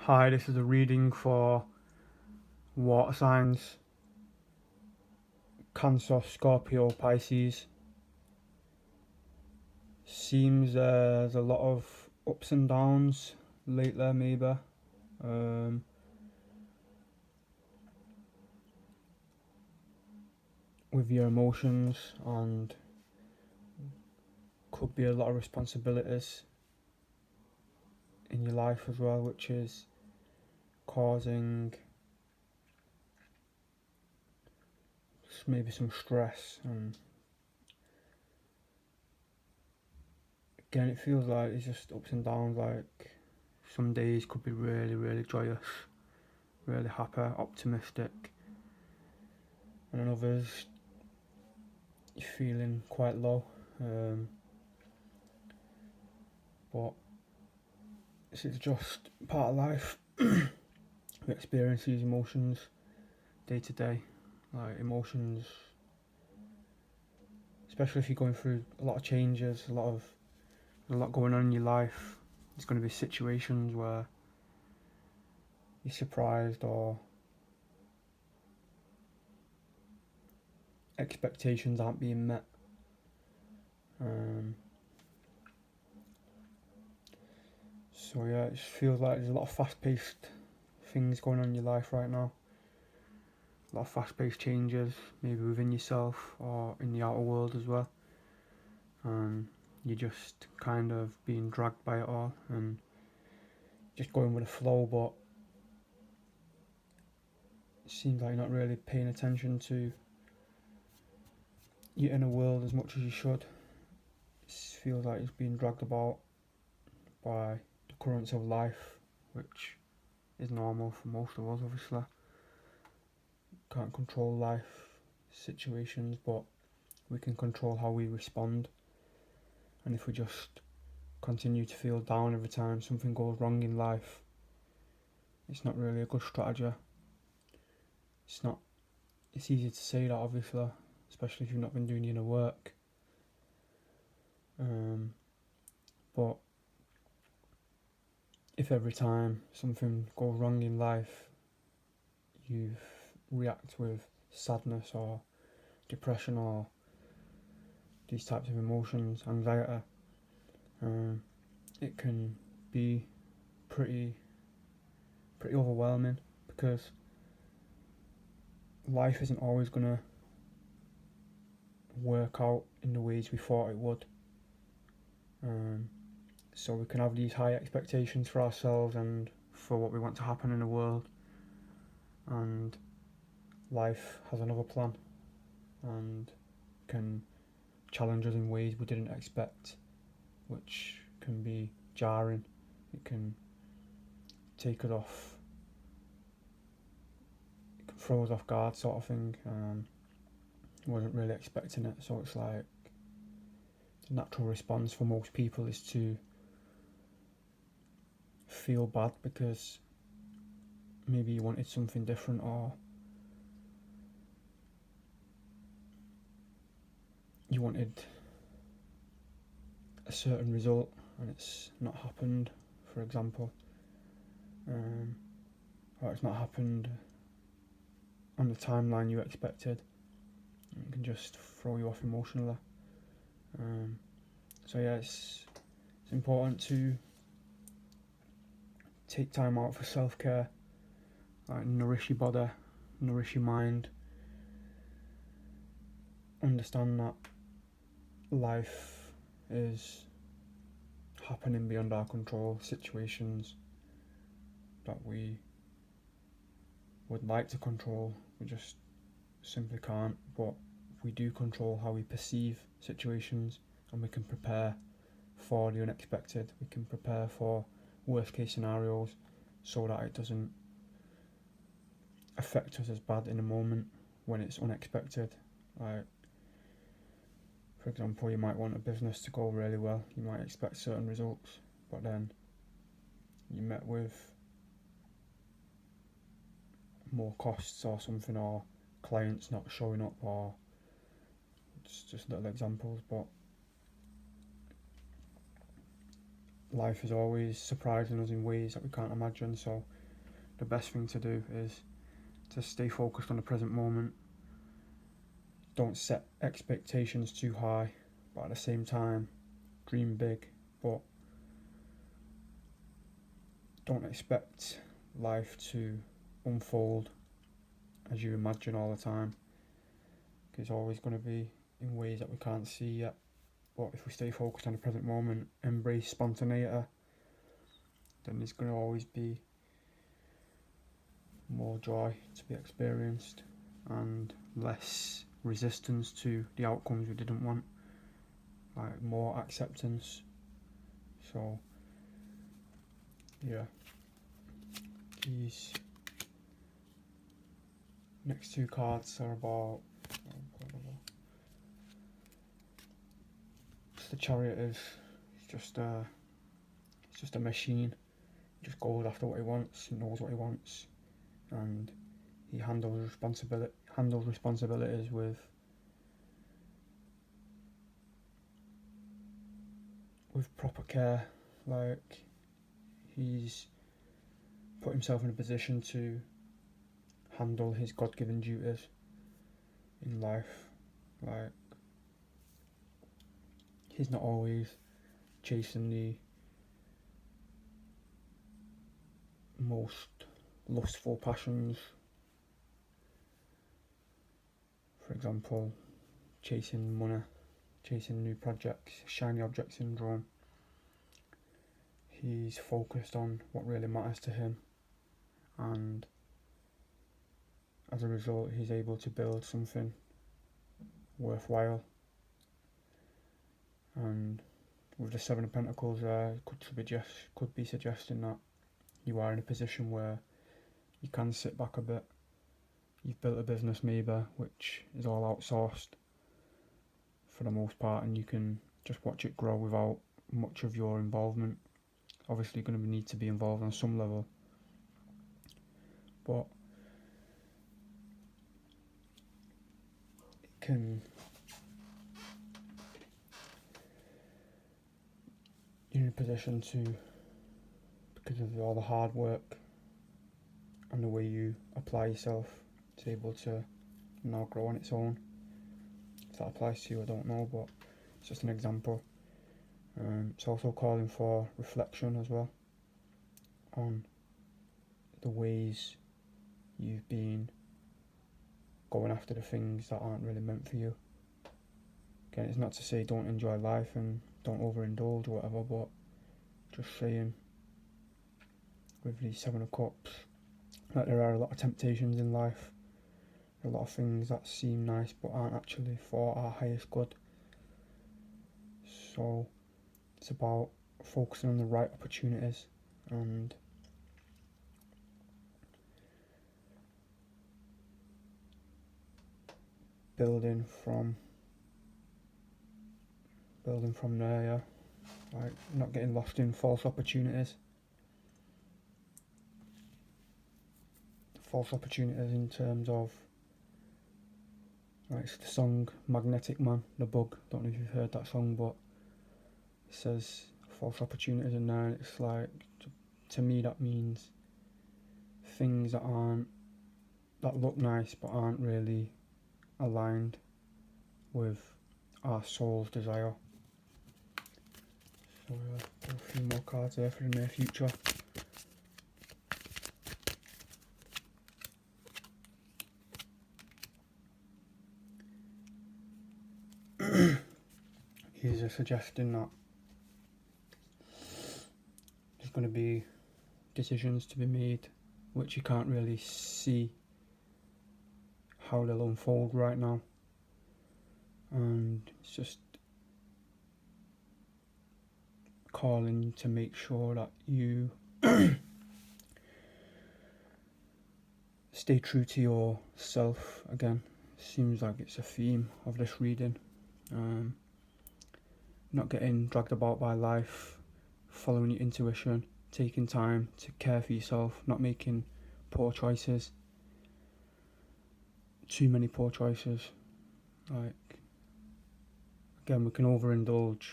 Hi, this is a reading for water signs: Cancer, Scorpio, Pisces. Seems there's a lot of ups and downs lately, maybe. Um, with your emotions, and could be a lot of responsibilities in your life as well, which is causing maybe some stress. And again, it feels like it's just ups and downs. Like some days could be really, really joyous, really happy, optimistic, and then others you're feeling quite low. Um, but this is just part of life. We experience these emotions day to day. Like emotions, especially if you're going through a lot of changes, a lot going on in your life. There's going to be situations where you're surprised or expectations aren't being met. Um, so yeah, it just feels like there's a lot of fast-paced things going on in your life right now. A lot of fast-paced changes, maybe within yourself or in the outer world as well. And you're just kind of being dragged by it all and just going with the flow, but it seems like you're not really paying attention to your inner world as much as you should. It feels like it's being dragged about by the currents of life, which is normal for most of us, obviously. Can't control life situations, but we can control how we respond. And if we just continue to feel down every time something goes wrong in life, it's not really a good strategy. It's not. It's easy to say that, obviously, especially if you've not been doing your inner work. But if every time something goes wrong in life, you react with sadness or depression or these types of emotions, anxiety, um, it can be pretty overwhelming, because life isn't always gonna work out in the ways we thought it would. Um, so we can have these high expectations for ourselves and for what we want to happen in the world, and life has another plan and can challenge us in ways we didn't expect, which can be jarring. It can take us off, it can throw us off guard, sort of thing. Wasn't really expecting it, so it's like the natural response for most people is to feel bad because maybe you wanted something different, or you wanted a certain result and it's not happened, for example, or it's not happened on the timeline you expected. It can just throw you off emotionally. So yeah, it's important to take time out for self-care, like nourish your body, nourish your mind, understand that life is happening beyond our control, situations that we would like to control, we just simply can't, but we do control how we perceive situations, and we can prepare for the unexpected, we can prepare for worst case scenarios so that it doesn't affect us as bad in a moment when it's unexpected. Like, for example, you might want a business to go really well, you might expect certain results, but then you met with more costs or something, or clients not showing up, or it's just little examples. But life is always surprising us in ways that we can't imagine, so the best thing to do is to stay focused on the present moment. Don't set expectations too high, but at the same time, dream big, but don't expect life to unfold as you imagine all the time. It's always going to be in ways that we can't see yet. But if we stay focused on the present moment, embrace spontaneity, then there's going to always be more joy to be experienced and less resistance to the outcomes we didn't want, like more acceptance. So yeah, these next two cards are about the Chariot is just a machine. He just goes after what he wants, he knows what he wants, and he handles responsibilities with proper care. Like, he's put himself in a position to handle his God-given duties in life. Like, he's not always chasing the most lustful passions. For example, chasing money, chasing new projects, shiny object syndrome. He's focused on what really matters to him, and as a result he's able to build something worthwhile. And with the Seven of Pentacles there, could be suggesting that you are in a position where you can sit back a bit. You've built a business maybe which is all outsourced for the most part, and you can just watch it grow without much of your involvement. Obviously you're going to need to be involved on some level, but you're in a position to, because of all the hard work and the way you apply yourself, to be able to now grow on its own. If that applies to you, I don't know, but it's just an example. It's also calling for reflection as well on the ways you've been going after the things that aren't really meant for you. Again, it's not to say don't enjoy life and don't overindulge or whatever, but just saying with these Seven of Cups, like, there are a lot of temptations in life, a lot of things that seem nice but aren't actually for our highest good. So it's about focusing on the right opportunities and building from there, yeah. Like, not getting lost in false opportunities. False opportunities in terms of, like, it's the song Magnetic Man, The Bug. Don't know if you've heard that song, but it says false opportunities in there, and it's like, to me that means things that look nice but aren't really aligned with our soul's desire. So got a few more cards there for the near future. He's suggesting that there's going to be decisions to be made which you can't really see how they'll unfold right now, and it's just calling to make sure that you stay true to yourself. Again, seems like it's a theme of this reading. Not getting dragged about by life, following your intuition, taking time to care for yourself, not making poor choices, too many poor choices. Like, again, we can overindulge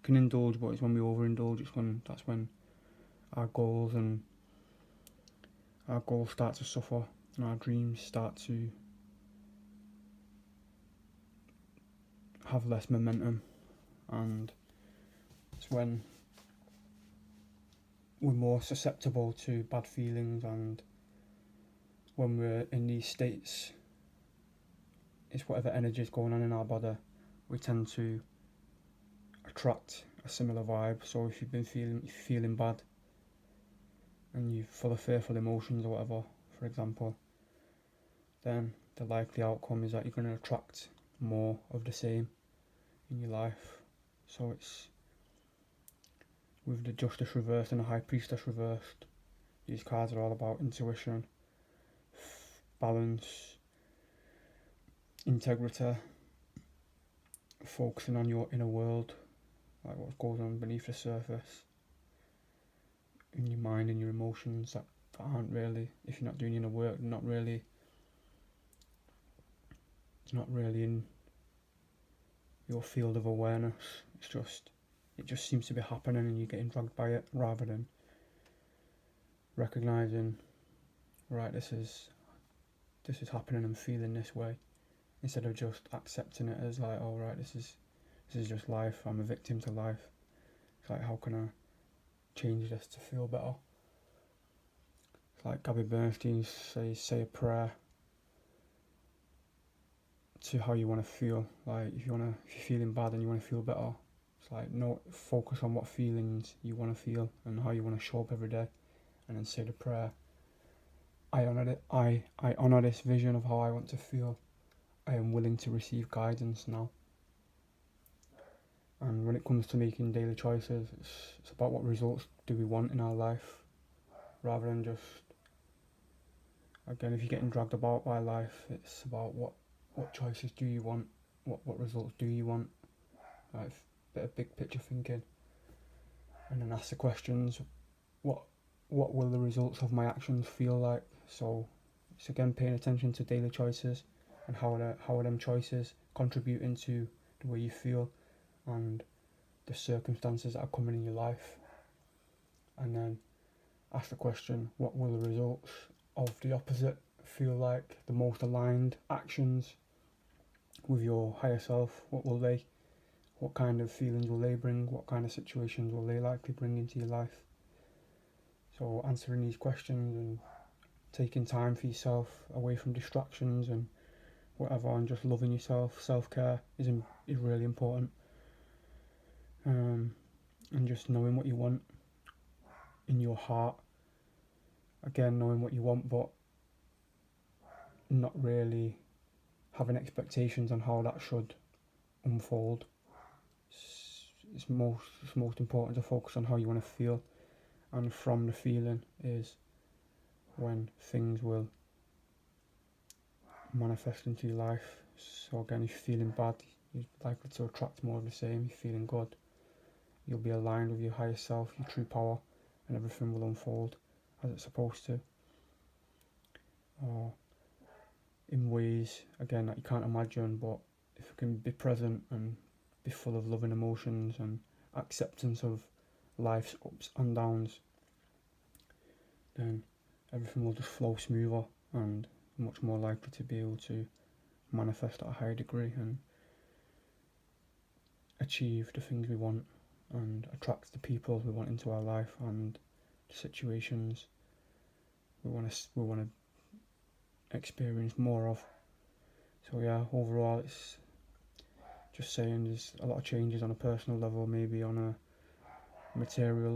can indulge, but it's when we overindulge. That's when our goals start to suffer, and our dreams start to have less momentum, and it's when we're more susceptible to bad feelings, and when we're in these states, it's whatever energy is going on in our body, we tend to attract a similar vibe. So if you've been feeling bad and you're full of fearful emotions or whatever, for example, then the likely outcome is that you're going to attract more of the same in your life. So it's with the Justice reversed and the High Priestess reversed. These cards are all about intuition, balance, integrity, focusing on your inner world, like what goes on beneath the surface, in your mind and your emotions that aren't really, if you're not doing inner work, it's not really in your field of awareness. It just seems to be happening and you're getting dragged by it, rather than recognising, right, this is happening and feeling this way, instead of just accepting it as like, oh right, this is just life, I'm a victim to life. It's like, how can I change this to feel better? It's like Gabby Bernstein says, say a prayer to how you want to feel. Like if you're feeling bad and you want to feel better, it's like, no, focus on what feelings you want to feel and how you want to show up every day, and then say the prayer. I honour this vision of how I want to feel. I am willing to receive guidance now. And when it comes to making daily choices, it's about what results do we want in our life, rather than just, again, if you're getting dragged about by life, it's about what choices do you want, what results do you want, like a bit of big picture thinking, and then ask the questions, what will the results of my actions feel like? So it's again paying attention to daily choices and how are them choices contributing to the way you feel and the circumstances that are coming in your life. And then ask the question, what will the results of the opposite feel like? The most aligned actions with your higher self, what kind of feelings will they bring? What kind of situations will they likely bring into your life? So answering these questions and taking time for yourself away from distractions and whatever, and just loving yourself, self-care is really important. And just knowing what you want in your heart. Again, knowing what you want, but not really having expectations on how that should unfold. It's most important to focus on how you want to feel, and from the feeling is when things will manifest into your life. So again, if you're feeling bad, you're likely to attract more of the same. If you're feeling good, you'll be aligned with your higher self, your true power, and everything will unfold as it's supposed to, or in ways, again, that you can't imagine. But if you can be present and be full of loving emotions and acceptance of life's ups and downs, then everything will just flow smoother and much more likely to be able to manifest at a higher degree and achieve the things we want and attract the people we want into our life and the situations we want to experience more of. So yeah, overall it's just saying there's a lot of changes on a personal level, maybe on a material